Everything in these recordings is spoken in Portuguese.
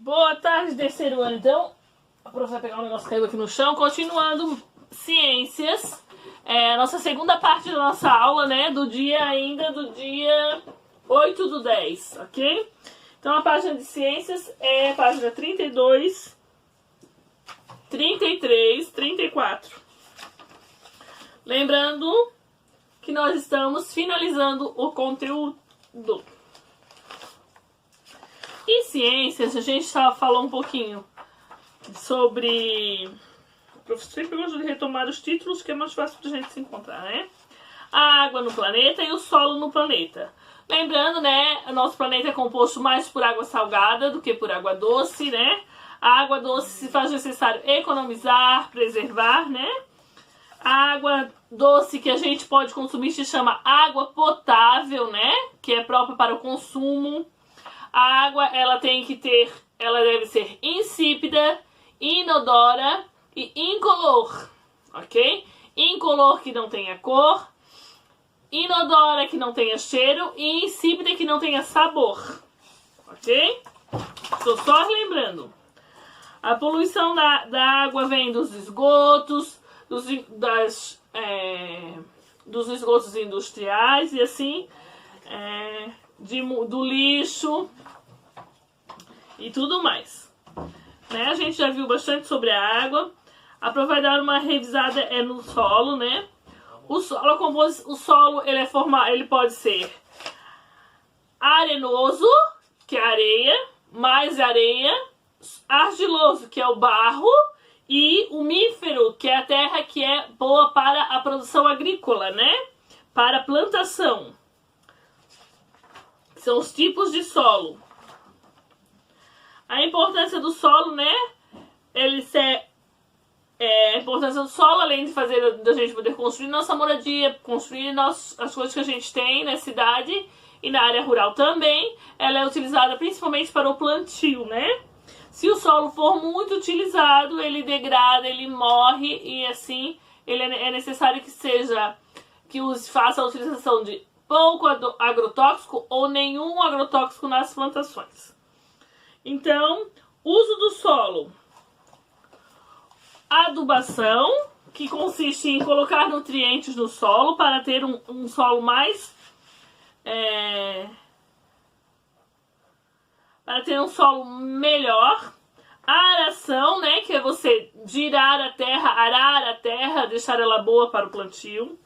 Boa tarde, terceiro ano. Então, a prof vai pegar um negócio que caiu aqui no chão. Continuando ciências. Nossa segunda parte da nossa aula, né? Do dia 8/10, ok? Então, a página de ciências é a página 32, 33, 34. Lembrando que nós estamos finalizando o conteúdo. Em ciências, a gente falou um pouquinho sobre... O professor sempre gosta de retomar os títulos, que é mais fácil de a gente se encontrar, né? A água no planeta e o solo no planeta. Lembrando, né, o nosso planeta é composto mais por água salgada do que por água doce, né? A água doce se faz necessário economizar, preservar, né? A água doce que a gente pode consumir se chama água potável, né? Que é própria para o consumo. A água, ela deve ser insípida, inodora e incolor, ok? Incolor, que não tenha cor, inodora, que não tenha cheiro, e insípida, que não tenha sabor, ok? Estou só lembrando. A poluição da água vem dos esgotos, dos esgotos industriais e assim, do lixo e tudo mais, né? A gente já viu bastante sobre a água. A prof vai dar uma revisada no solo, né? O solo ele pode ser arenoso, que é areia, mais areia, argiloso, que é o barro, e umífero, que é a terra que é boa para a produção agrícola, né? Para a plantação. São os tipos de solo. A importância do solo, né? A importância do solo, além de fazer da gente poder construir nossa moradia, construir as coisas que a gente tem na cidade e na área rural também, ela é utilizada principalmente para o plantio, né? Se o solo for muito utilizado, ele degrada, ele morre e assim é necessário que faça a utilização de pouco agrotóxico ou nenhum agrotóxico nas plantações. Então, uso do solo. Adubação, que consiste em colocar nutrientes no solo para ter um solo mais... para ter um solo melhor. Aração, né, que é você girar a terra, arar a terra, deixar ela boa para o plantio.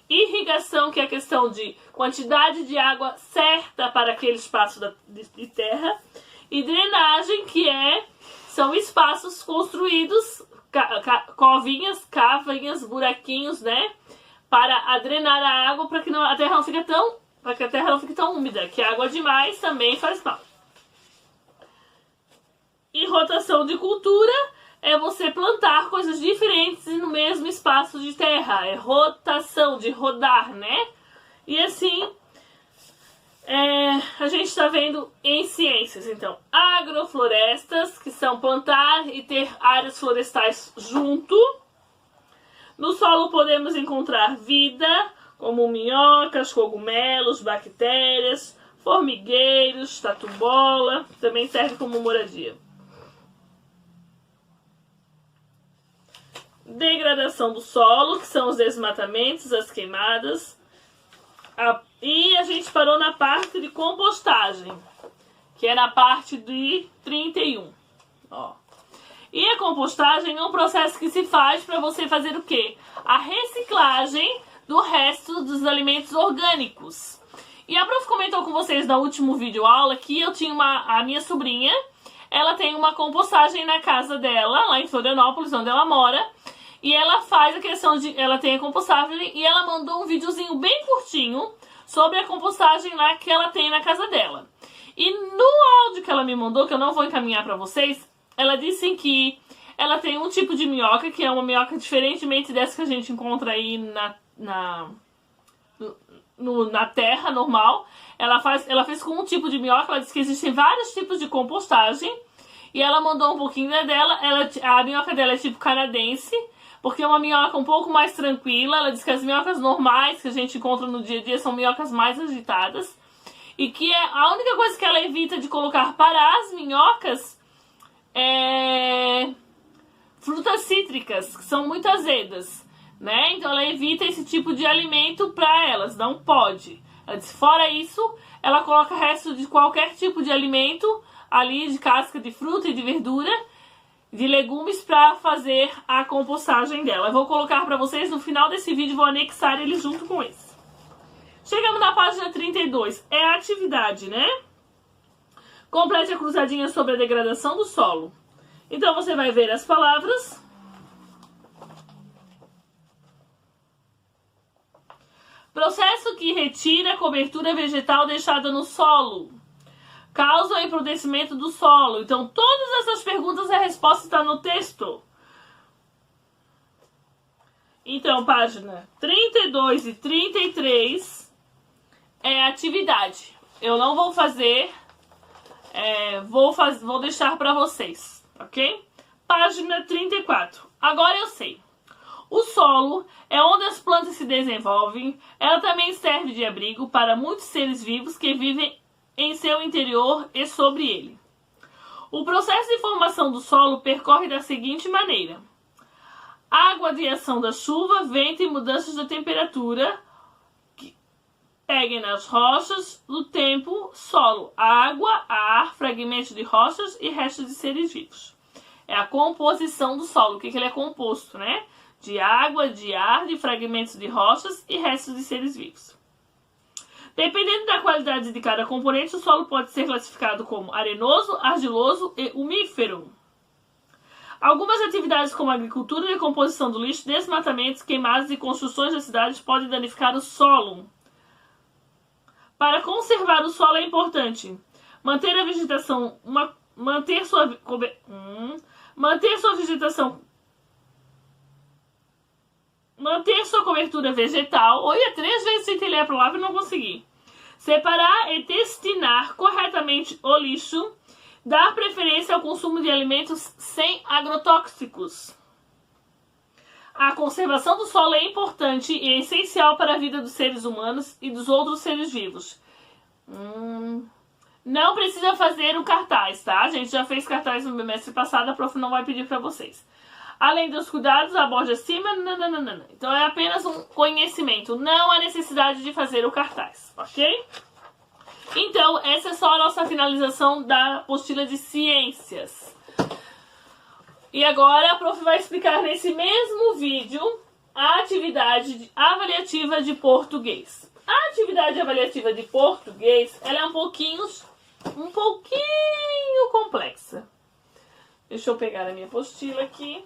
Irrigação, que é a questão de quantidade de água certa para aquele espaço de terra. E drenagem, que são espaços construídos, covinhas, cavinhas, buraquinhos, né, para drenar a água para que a terra não fique tão úmida, que a água demais também faz mal. E rotação de cultura é você plantar coisas diferentes no mesmo espaço de terra. É rotação, de rodar, né? E assim, a gente está vendo em ciências, então, agroflorestas, que são plantar e ter áreas florestais junto. No solo podemos encontrar vida, como minhocas, cogumelos, bactérias, formigueiros, tatu-bola, também serve como moradia. Degradação do solo, que são os desmatamentos, as queimadas. E a gente parou na parte de compostagem, que é na parte de 31. Ó. E a compostagem é um processo que se faz para você fazer o quê? A reciclagem do resto dos alimentos orgânicos. E a prof comentou com vocês no último vídeo aula que eu tinha a minha sobrinha, ela tem uma compostagem na casa dela, lá em Florianópolis, onde ela mora. E ela faz a questão de... Ela tem a compostagem e ela mandou um videozinho bem curtinho sobre a compostagem lá que ela tem na casa dela. E no áudio que ela me mandou, que eu não vou encaminhar pra vocês, ela disse que ela tem um tipo de minhoca, que é uma minhoca diferentemente dessa que a gente encontra aí na terra normal. Ela fez com um tipo de minhoca, ela disse que existem vários tipos de compostagem. E ela mandou um pouquinho dela, a minhoca dela é tipo canadense, porque é uma minhoca um pouco mais tranquila. Ela diz que as minhocas normais que a gente encontra no dia a dia são minhocas mais agitadas. E que a única coisa que ela evita de colocar para as minhocas frutas cítricas, que são muito azedas, né? Então ela evita esse tipo de alimento para elas, não pode. Ela diz, fora isso, ela coloca resto de qualquer tipo de alimento ali, de casca de fruta e de verdura, de legumes, para fazer a compostagem dela. Eu vou colocar para vocês no final desse vídeo, vou anexar ele junto com esse. Chegamos na página 32, é a atividade, né? Complete a cruzadinha sobre a degradação do solo. Então você vai ver as palavras. Processo que retira a cobertura vegetal deixada no solo. Causa o embrutecimento do solo. Então todas essas perguntas, a resposta está no texto. Então, página 32 e 33 é atividade. Eu não vou fazer, vou deixar para vocês, ok? Página 34. Agora eu sei. O solo é onde as plantas se desenvolvem. Ela também serve de abrigo para muitos seres vivos que vivem em seu interior e sobre ele. O processo de formação do solo percorre da seguinte maneira: água de ação da chuva, vento e mudanças de temperatura que peguem nas rochas do tempo, solo, água, ar, fragmentos de rochas e restos de seres vivos. É a composição do solo. O que ele é composto, né? De água, de ar, de fragmentos de rochas e restos de seres vivos. Dependendo da qualidade de cada componente, o solo pode ser classificado como arenoso, argiloso e umífero. Algumas atividades como a agricultura, decomposição do lixo, desmatamentos, queimadas e construções das cidades podem danificar o solo. Para conservar o solo é importante manter a vegetação, manter sua cobertura vegetal. Olha, 3 vezes tentei ler a palavra e não consegui. Separar e destinar corretamente o lixo. Dar preferência ao consumo de alimentos sem agrotóxicos. A conservação do solo é importante e é essencial para a vida dos seres humanos e dos outros seres vivos. Não precisa fazer o cartaz, tá? A gente já fez cartaz no bimestre passado, a prof não vai pedir para vocês. Além dos cuidados, aborde acima, nananana. Então é apenas um conhecimento, não há necessidade de fazer o cartaz, ok? Então, essa é só a nossa finalização da apostila de ciências. E agora a prof vai explicar nesse mesmo vídeo a atividade avaliativa de português. A atividade avaliativa de português, ela é um pouquinho complexa. Deixa eu pegar a minha apostila aqui.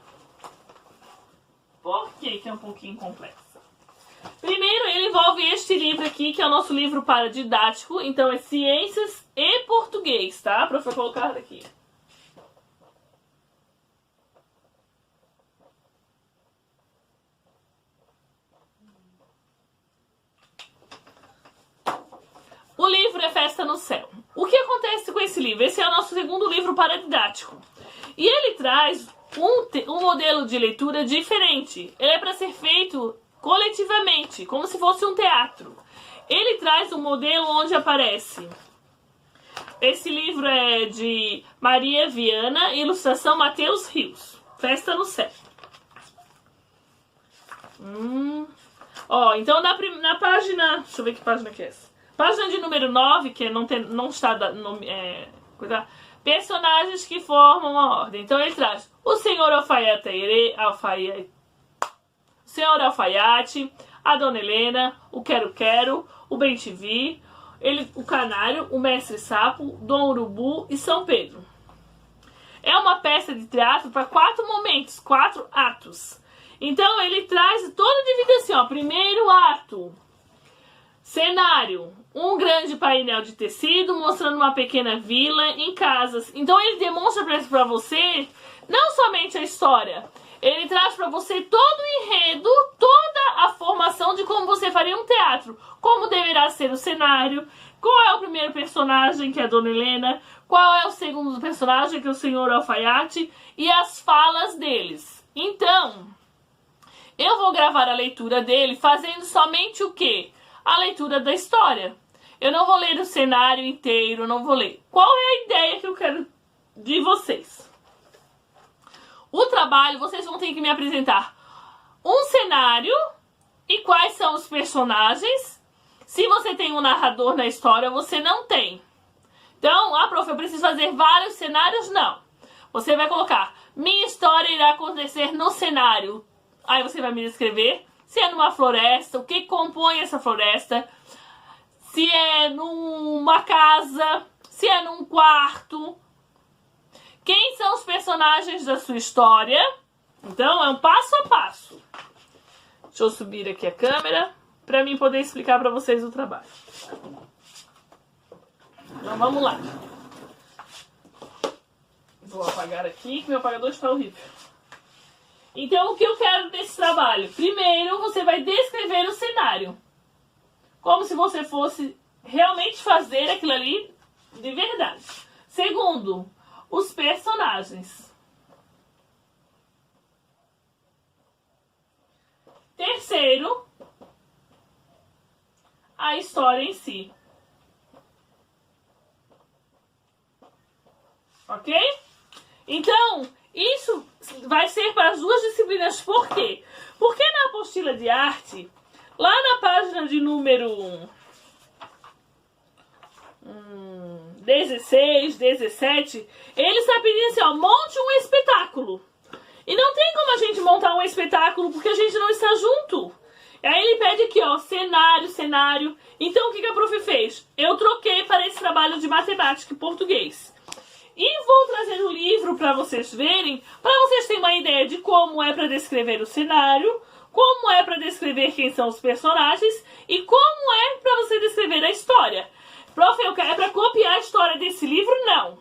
Por que é um pouquinho complexa? Primeiro, ele envolve este livro aqui, que é o nosso livro paradidático. Então, é Ciências e Português, tá? Para eu colocar aqui. O livro é Festa no Céu. O que acontece com esse livro? Esse é o nosso segundo livro paradidático. E ele traz um modelo de leitura diferente. Ele é para ser feito coletivamente, como se fosse um teatro. Ele traz um modelo onde aparece. Esse livro é de Maria Viana, ilustração Matheus Rios. Festa no Céu. Ó, então na página... Deixa eu ver que página que é essa. Página de número 9, que não está... personagens que formam a ordem. Então ele traz o senhor Alfaiate, a Dona Helena, o Quero-Quero, o Bem-te-vi, o Canário, o Mestre Sapo, Dom Urubu e São Pedro. É uma peça de teatro para 4 momentos, 4 atos. Então ele traz toda dividida assim, ó. Primeiro ato, cenário, um grande painel de tecido mostrando uma pequena vila em casas. Então ele demonstra para você não somente a história, ele traz para você todo o enredo, toda a formação de como você faria um teatro, como deverá ser o cenário, qual é o primeiro personagem, que é a Dona Helena, qual é o segundo personagem, que é o senhor Alfaiate, e as falas deles. Então, eu vou gravar a leitura dele fazendo somente o quê? A leitura da história. Eu não vou ler o cenário inteiro, não vou ler. Qual é a ideia que eu quero de vocês? O trabalho, vocês vão ter que me apresentar um cenário e quais são os personagens. Se você tem um narrador na história, você não tem. Então, prof, eu preciso fazer vários cenários? Não. Você vai colocar, minha história irá acontecer no cenário. Aí você vai me descrever se é numa floresta, o que compõe essa floresta, se é numa casa, se é num quarto. Quem são os personagens da sua história? Então, é um passo a passo. Deixa eu subir aqui a câmera para mim poder explicar para vocês o trabalho. Então, vamos lá. Vou apagar aqui, que meu apagador está horrível. Então, o que eu quero desse trabalho? Primeiro, você vai descrever o cenário. Como se você fosse realmente fazer aquilo ali de verdade. Segundo, os personagens. Terceiro, a história em si. Ok? Então, isso vai ser para as duas disciplinas. Por quê? Porque na apostila de arte, lá na página de número 16, 17, ele está pedindo assim, ó, monte um espetáculo. E não tem como a gente montar um espetáculo porque a gente não está junto. Aí ele pede aqui, ó, cenário. Então, o que a prof fez? Eu troquei para esse trabalho de matemática e português. E vou trazer o livro para vocês verem, para vocês terem uma ideia de como é para descrever o cenário, como é para descrever quem são os personagens e como é para você descrever a história. Prof, é para copiar a história desse livro? Não.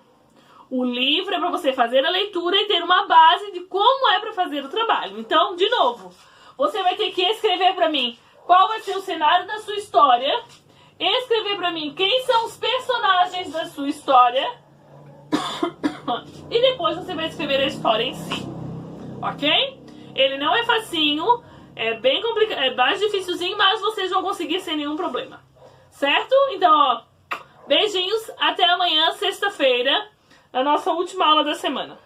O livro é para você fazer a leitura e ter uma base de como é para fazer o trabalho. Então, de novo, você vai ter que escrever para mim qual vai ser o cenário da sua história, escrever para mim quem são os personagens da sua história e depois você vai escrever a história em si. Ok? Ele não é facinho, é bem complicado, é mais dificilzinho, mas vocês vão conseguir sem nenhum problema. Certo? Então, ó, beijinhos, até amanhã, sexta-feira, a nossa última aula da semana.